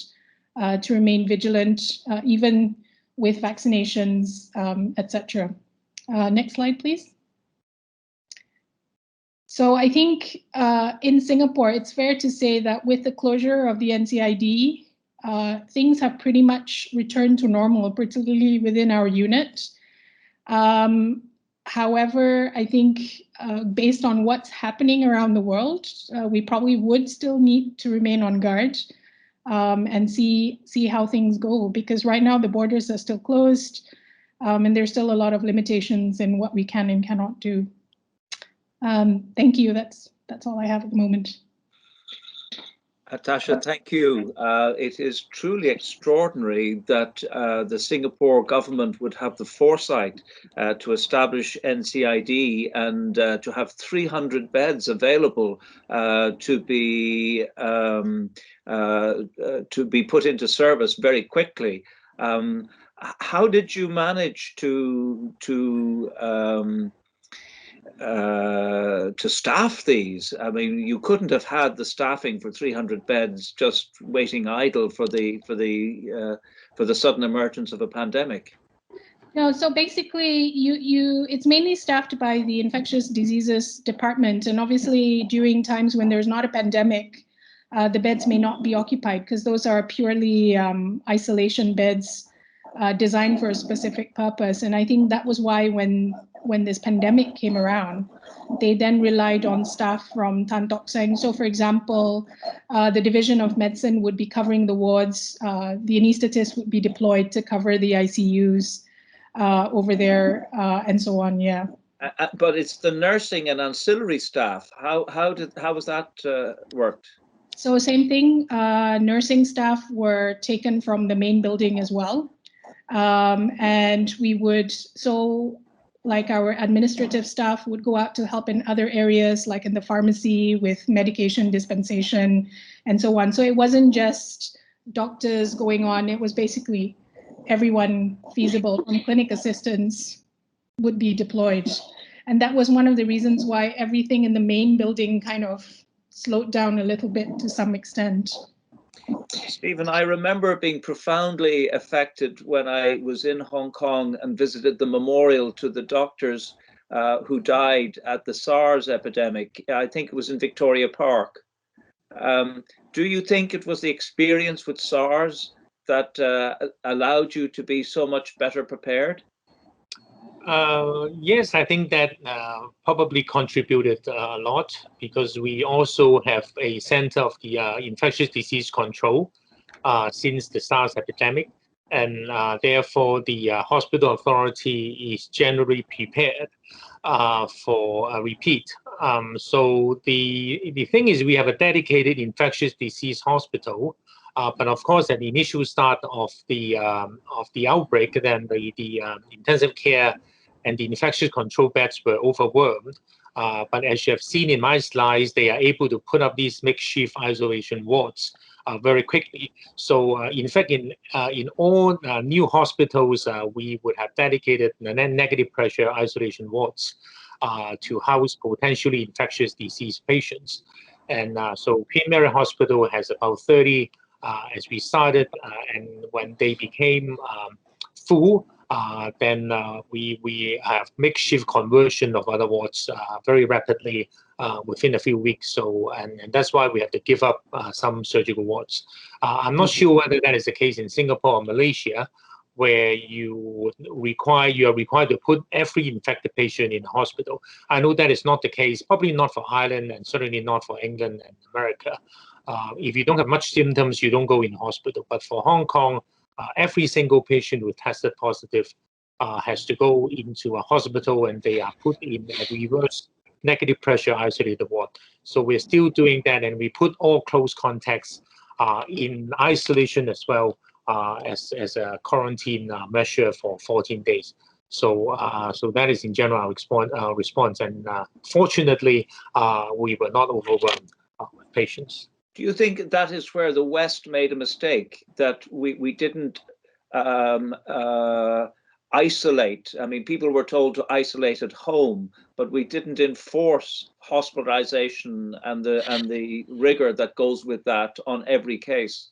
to remain vigilant, even with vaccinations, etc. Next slide, please. So I think in Singapore, it's fair to say that with the closure of the NCID, things have pretty much returned to normal, particularly within our unit. However, I think based on what's happening around the world, we probably would still need to remain on guard and see how things go, because right now the borders are still closed and there's still a lot of limitations in what we can and cannot do. Thank you. That's all I have at the moment. Atasha, thank you. It is truly extraordinary that the Singapore government would have the foresight to establish NCID and to have 300 beds available to be put into service very quickly. How did you manage to staff these? I mean, you couldn't have had the staffing for 300 beds just waiting idle for the sudden emergence of a pandemic. No, so basically, it's mainly staffed by the infectious diseases department, and obviously during times when there's not a pandemic, the beds may not be occupied because those are purely isolation beds designed for a specific purpose. And I think that was why when this pandemic came around, they then relied on staff from Tock, Seng. So for example, the Division of Medicine would be covering the wards, the anaesthetists would be deployed to cover the ICUs over there, and so on, yeah. But it's the nursing and ancillary staff. How was that worked? So same thing, nursing staff were taken from the main building as well. And we would, so like our administrative staff would go out to help in other areas, like in the pharmacy with medication dispensation and so on. So it wasn't just doctors going on, it was basically everyone feasible from clinic assistants would be deployed. And that was one of the reasons why everything in the main building kind of slowed down a little bit to some extent. Stephen, I remember being profoundly affected when I was in Hong Kong and visited the memorial to the doctors who died at the SARS epidemic. I think it was in Victoria Park. Do you think it was the experience with SARS that allowed you to be so much better prepared? Yes, I think that probably contributed a lot, because we also have a center of the infectious disease control since the SARS epidemic, and therefore the hospital authority is generally prepared for a repeat. So the thing is, we have a dedicated infectious disease hospital. But of course, at the initial start of the outbreak, then the intensive care and the infection control beds were overwhelmed. But as you have seen in my slides, they are able to put up these makeshift isolation wards very quickly. So in fact, in all new hospitals, we would have dedicated negative pressure isolation wards to house potentially infectious disease patients. And so Queen Mary Hospital has about 30 as we started, and when they became full, then we have makeshift conversion of other wards very rapidly within a few weeks. So, and that's why we have to give up some surgical wards. I'm not sure whether that is the case in Singapore or Malaysia, where you are required to put every infected patient in the hospital. I know that is not the case, probably not for Ireland, and certainly not for England and America. If you don't have much symptoms, you don't go in hospital. But for Hong Kong, every single patient who tested positive has to go into a hospital, and they are put in a reverse negative pressure isolated ward. So we're still doing that, and we put all close contacts in isolation as well as a quarantine measure for 14 days. So so that is in general our response. And fortunately, we were not overwhelmed with patients. Do you think that is where the West made a mistake, that we didn't isolate? I mean, people were told to isolate at home, but we didn't enforce hospitalization and the rigor that goes with that on every case.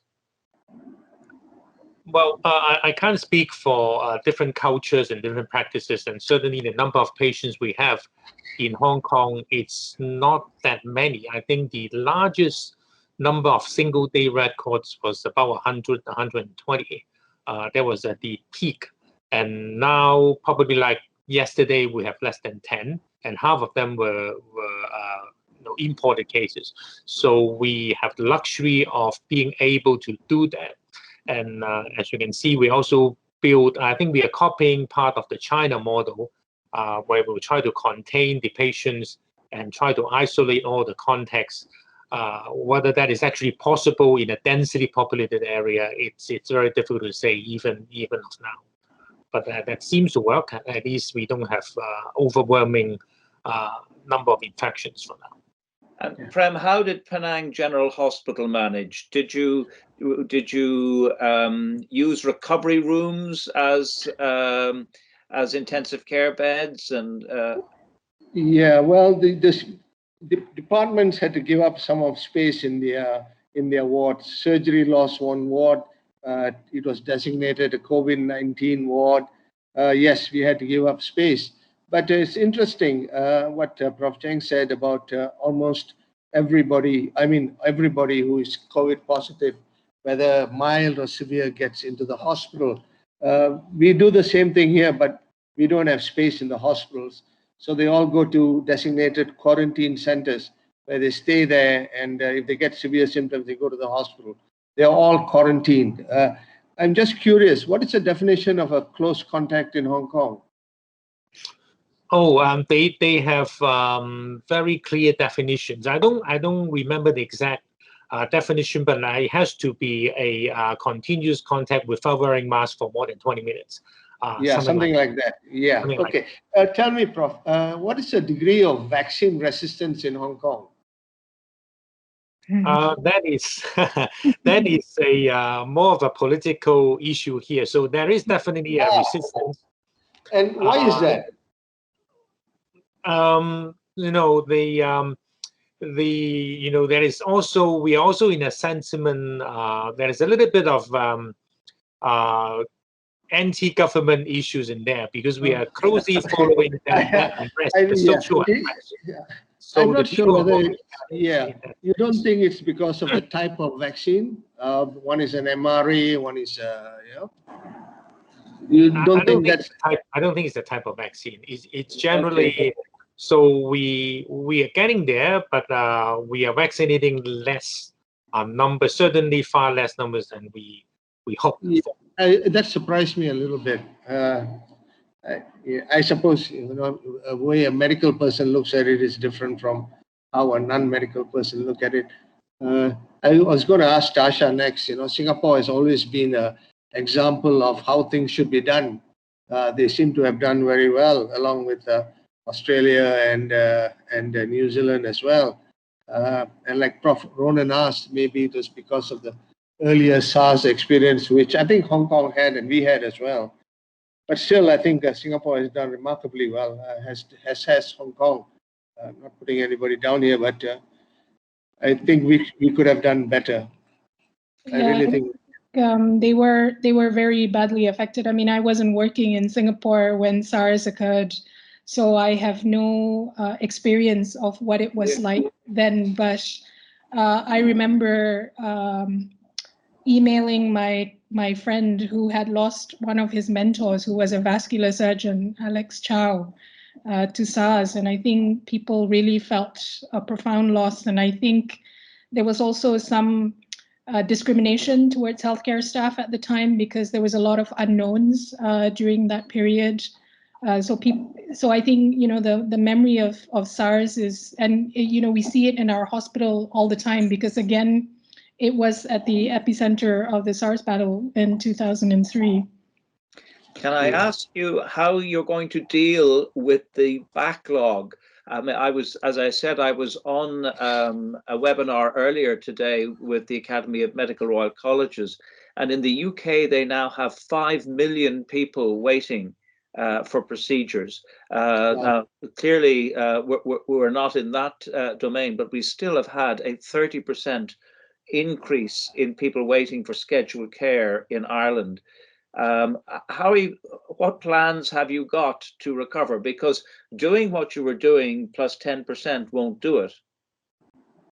Well, I can't speak for different cultures and different practices, and certainly the number of patients we have in Hong Kong, it's not that many. I think the largest number of single-day records was about 100, 120. That was at the peak. And now, probably like yesterday, we have less than 10, and half of them were imported cases. So we have the luxury of being able to do that. And as you can see, we also build, I think we are copying part of the China model, where we'll try to contain the patients and try to isolate all the contacts. Whether that is actually possible in a densely populated area, it's very difficult to say even now. But that seems to work. At least we don't have overwhelming number of infections for now. And Prem, how did Penang General Hospital manage? Did you use recovery rooms as intensive care beds? And yeah, well, the departments had to give up some of space in their wards. Surgery lost one ward. It was designated a COVID-19 ward. Yes, we had to give up space. But it's interesting what Prof. Cheng said about almost everybody, everybody who is COVID positive, whether mild or severe, gets into the hospital. We do the same thing here, but we don't have space in the hospitals. So they all go to designated quarantine centers where they stay there, and if they get severe symptoms, they go to the hospital. They're all quarantined. I'm just curious, what is the definition of a close contact in Hong Kong? Oh, they have very clear definitions. I don't remember the exact definition, but it has to be a continuous contact without wearing mask for more than 20 minutes. Yeah, something like that. Yeah. Something Okay. Tell me, Prof, what is the degree of vaccine resistance in Hong Kong? That is that is a more of a political issue here. So there is definitely a resistance. And why is that? There is also, we are also in a sentiment. There is a little bit of anti-government issues in there because we are closely following the social unrest. So I'm not sure whether you don't think it's because of the type of vaccine? One is an mRNA, one is, you don't think that's... I don't think it's the type of vaccine. It's generally, so we are getting there, but we are vaccinating less numbers, certainly far less numbers than we hoped for. That surprised me a little bit. I suppose a way a medical person looks at it is different from how a non-medical person look at it. I was going to ask Tasha next. Singapore has always been an example of how things should be done. They seem to have done very well, along with Australia and New Zealand as well. And like Prof. Ronan asked, maybe it was because of the earlier SARS experience, which I think Hong Kong had and we had as well. But still, I think Singapore has done remarkably well, has Hong Kong. I'm not putting anybody down here, but I think we could have done better. I really think they were very badly affected. I mean, I wasn't working in Singapore when SARS occurred, so I have no experience of what it was like then. But I remember emailing my friend who had lost one of his mentors, who was a vascular surgeon, Alex Chow, to SARS. And I think people really felt a profound loss. And I think there was also some discrimination towards healthcare staff at the time because there was a lot of unknowns during that period. So I think, the memory of SARS is, and, we see it in our hospital all the time because, again, it was at the epicenter of the SARS battle in 2003. Can I ask you how you're going to deal with the backlog? I mean, as I said, I was on a webinar earlier today with the Academy of Medical Royal Colleges, and in the UK, they now have 5 million people waiting for procedures. Now, clearly, we're not in that domain, but we still have had a 30% increase in people waiting for scheduled care in Ireland. What plans have you got to recover? Because doing what you were doing plus 10% won't do it.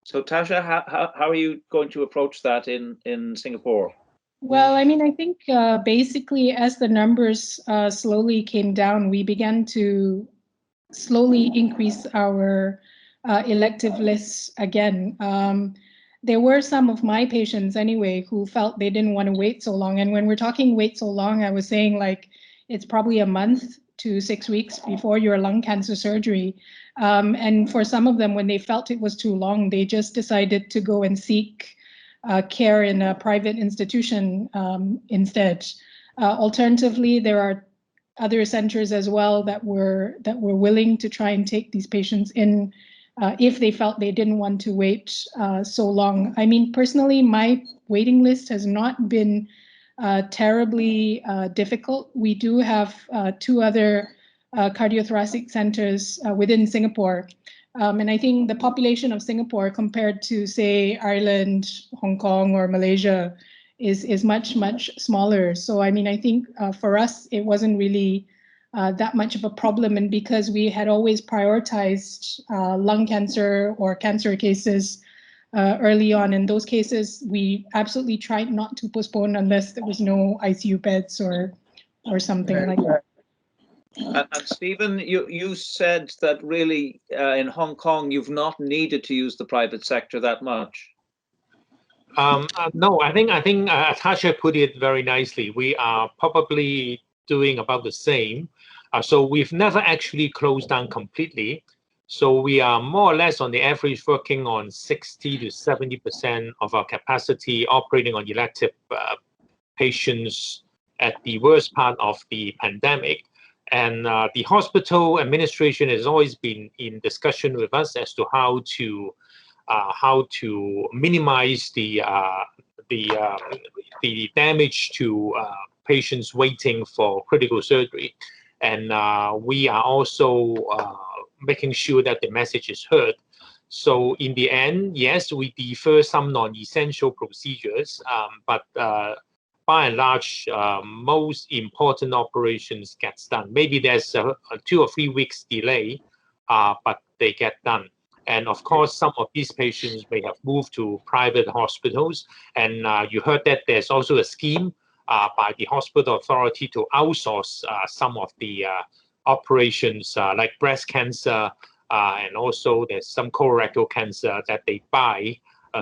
So Tasha, how are you going to approach that in Singapore? Well, I mean, I think basically as the numbers slowly came down, we began to slowly increase our elective lists again. There were some of my patients anyway who felt they didn't want to wait so long. And when we're talking wait so long, I was saying like it's probably a month to 6 weeks before your lung cancer surgery. And for some of them, when they felt it was too long, they just decided to go and seek care in a private institution instead. Alternatively, there are other centers as well that were willing to try and take these patients in if they felt they didn't want to wait so long. I mean, personally, my waiting list has not been terribly difficult. We do have 2 other cardiothoracic centers within Singapore. And I think the population of Singapore compared to, say, Ireland, Hong Kong, or Malaysia is much, much smaller. So, I mean, I think for us, it wasn't really that much of a problem. And because we had always prioritized lung cancer or cancer cases early on, in those cases, we absolutely tried not to postpone unless there was no ICU beds or something like that. And Stephen, you said that really in Hong Kong, you've not needed to use the private sector that much. No, I think Atasha put it very nicely. We are probably doing about the same. So we've never actually closed down completely. So we are more or less on the average working on 60 to 70% of our capacity operating on elective patients at the worst part of the pandemic. And the hospital administration has always been in discussion with us as to how to minimize the damage to patients waiting for critical surgery. And we are also making sure that the message is heard. So in the end, yes, we defer some non-essential procedures, but by and large, most important operations gets done. Maybe there's a 2 or 3 weeks delay, but they get done. And of course, some of these patients may have moved to private hospitals. And you heard that there's also a scheme by the hospital authority to outsource some of the operations like breast cancer, and also there's some colorectal cancer that they buy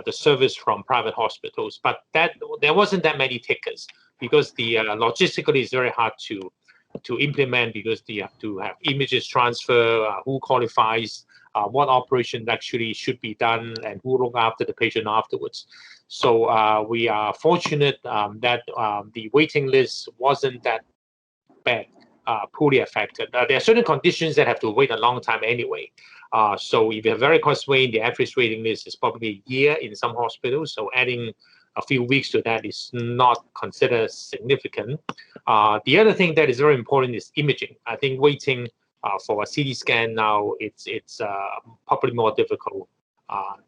the service from private hospitals. But there wasn't that many takers because the logistically is very hard to implement, because you have to have images transfer, who qualifies, what operation actually should be done, and who look after the patient afterwards. So we are fortunate that the waiting list wasn't that bad, poorly affected. There are certain conditions that have to wait a long time anyway. So if you have varicose vein, the average waiting list is probably a year in some hospitals. So adding a few weeks to that is not considered significant. The other thing that is very important is imaging. I think waiting for a CT scan now, it's probably more difficult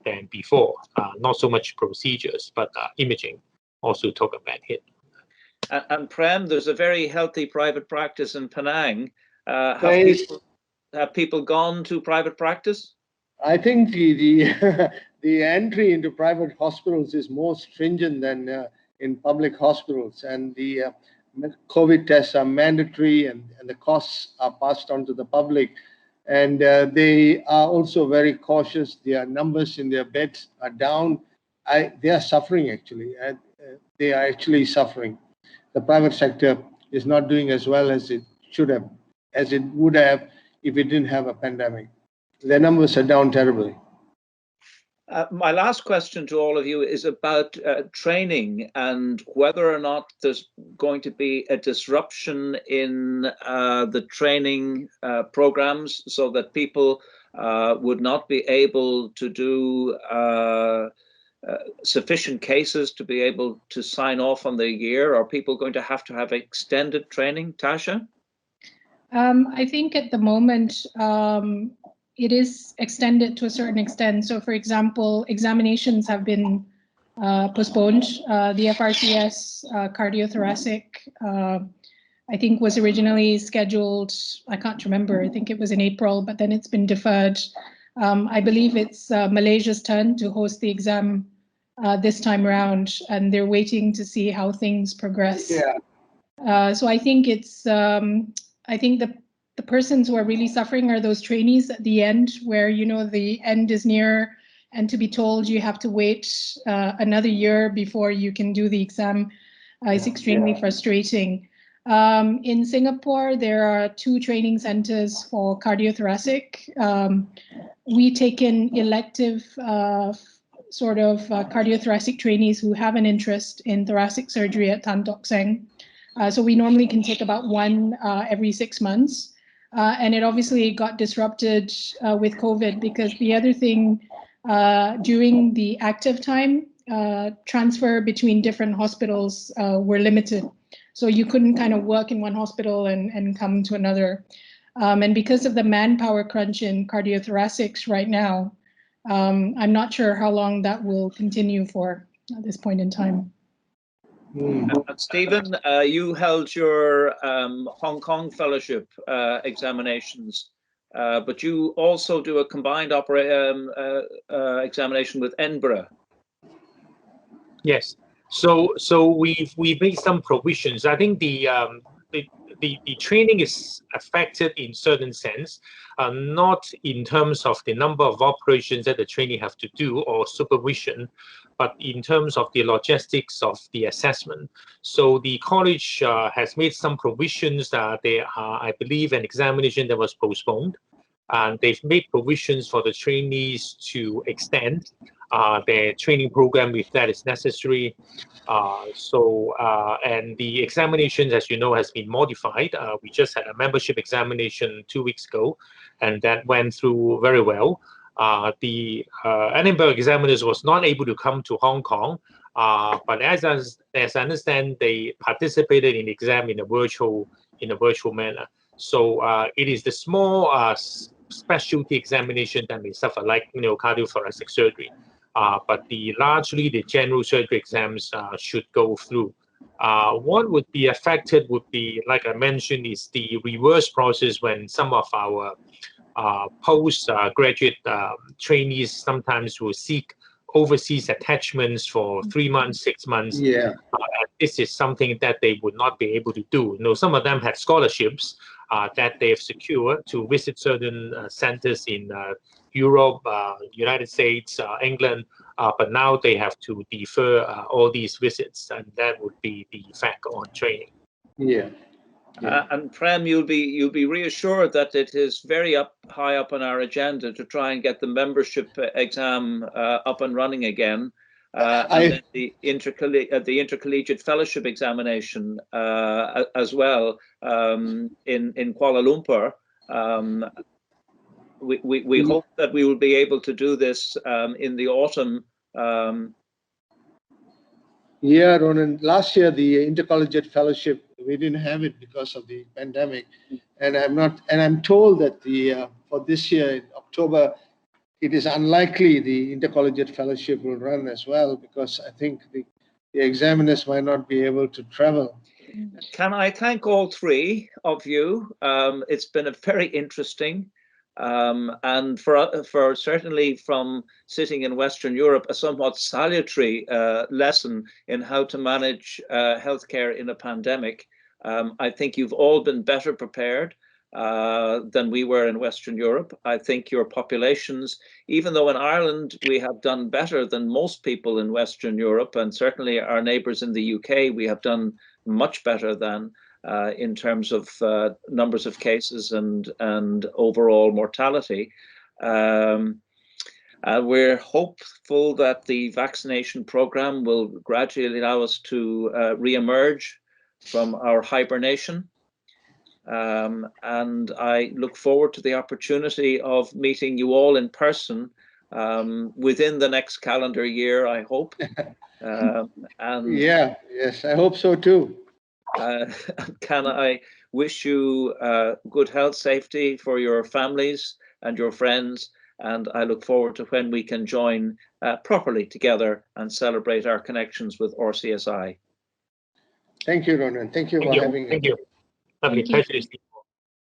than before. Not so much procedures, but imaging also took a bad hit. And Prem, there's a very healthy private practice in Penang. Have people gone to private practice? I think the entry into private hospitals is more stringent than in public hospitals, and the COVID tests are mandatory, and the costs are passed on to the public. And they are also very cautious. Their numbers in their beds are down. They are suffering, actually. They are actually suffering. The private sector is not doing as well as it should have, as it would have if it didn't have a pandemic. Their numbers are down terribly. My last question to all of you is about training and whether or not there's going to be a disruption in the training programs so that people would not be able to do sufficient cases to be able to sign off on the year. Are people going to have extended training? Tasha? I think at the moment, it is extended to a certain extent. So for example, examinations have been postponed. The FRCS cardiothoracic, I think was originally scheduled, I can't remember, I think it was in April, but then it's been deferred. I believe it's Malaysia's turn to host the exam this time around, and they're waiting to see how things progress. Yeah. So I think it's, I think the persons who are really suffering are those trainees at the end, where, you know, the end is near, and to be told you have to wait another year before you can do the exam is extremely frustrating. In Singapore, there are 2 training centers for cardiothoracic. We take in elective sort of cardiothoracic trainees who have an interest in thoracic surgery at Tock, Seng. So we normally can take about 1 every 6 months. And it obviously got disrupted with COVID, because the other thing during the active time, transfer between different hospitals were limited. So you couldn't kind of work in one hospital and come to another. And because of the manpower crunch in cardiothoracics right now, I'm not sure how long that will continue for at this point in time. Stephen, you held your Hong Kong fellowship examinations, but you also do a combined examination with Edinburgh. Yes. So we've made some provisions. I think the training is affected in certain sense, not in terms of the number of operations that the trainee have to do or supervision, but in terms of the logistics of the assessment. So the college has made some provisions. There are, I believe, an examination that was postponed. and they've made provisions for the trainees to extend their training program if that is necessary. And the examinations, as you know, has been modified. We just had a membership examination 2 weeks ago, and that went through very well. The Edinburgh examiners was not able to come to Hong Kong, but as I understand, they participated in the exam in a virtual manner. So it is the small specialty examination that may suffer, like cardiothoracic surgery. But largely the general surgery exams should go through. What would be affected would be, like I mentioned, is the reverse process when some of our postgraduate trainees sometimes will seek overseas attachments for 3 months, 6 months. Yeah. This is something that they would not be able to do. Some of them had scholarships that they have secured to visit certain centers in Europe, United States, England, but now they have to defer all these visits, and that would be the effect on training. Yeah. And Prem, you'll be reassured that it is very high up on our agenda to try and get the membership exam up and running again, and then the intercollegiate fellowship examination as well in Kuala Lumpur. We hope that we will be able to do this in the autumn. Yeah, Ronan. Last year, the intercollegiate fellowship, we didn't have it because of the pandemic, and I'm told that for this year in October, it is unlikely the intercollegiate fellowship will run as well, because I think the examiners might not be able to travel. Can I thank all three of you? It's been a very interesting. And for certainly from sitting in Western Europe, a somewhat salutary lesson in how to manage healthcare in a pandemic. I think you've all been better prepared than we were in Western Europe. I think your populations, even though in Ireland we have done better than most people in Western Europe, and certainly our neighbours in the UK, we have done much better than in terms of numbers of cases and overall mortality. We're hopeful that the vaccination program will gradually allow us to re-emerge from our hibernation. And I look forward to the opportunity of meeting you all in person within the next calendar year, I hope. Yes, I hope so too. Can I wish you good health, safety for your families and your friends, and I look forward to when we can join properly together and celebrate our connections with RCSI. Thank you, Ronan. Thank you for having me. Thank you. Lovely. Pleasure.